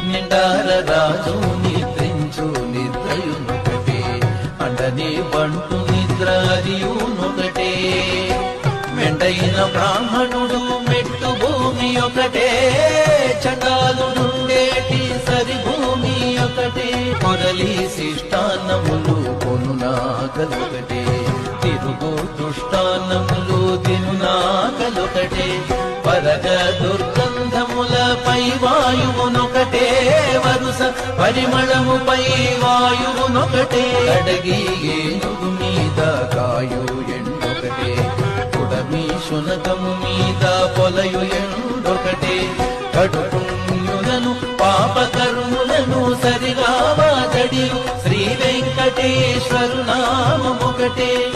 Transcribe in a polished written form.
నిండార రాజు నిద్రించు నిద్రయునొకటే, అండని బంటు నిద్ర అదియునొకటే. మెండైన బ్రాహ్మణుడు మెట్టు భూమి ఒకటే, చండాలుడుండేటి సరి భూమి ఒకటే. కొరలి శిష్టాన్నములు కొనునాకలొకటే, తిరుగు దుష్టాన్నములు తినునాకలొకటే. పరగ దుర్గంధములపై వాయువునొకటే, వరుస పరిమళముపై వాయువునొకటే. అడగి ఏనుగు మీద కాయు ఎండొకటే, కుడమి శునకము మీద పొలయు ఎండొకటే. కడుపుణ్యులను పాపకర్ములను సరిగా వాదడి శ్రీ వెంకటేశ్వరు నామమొకటే.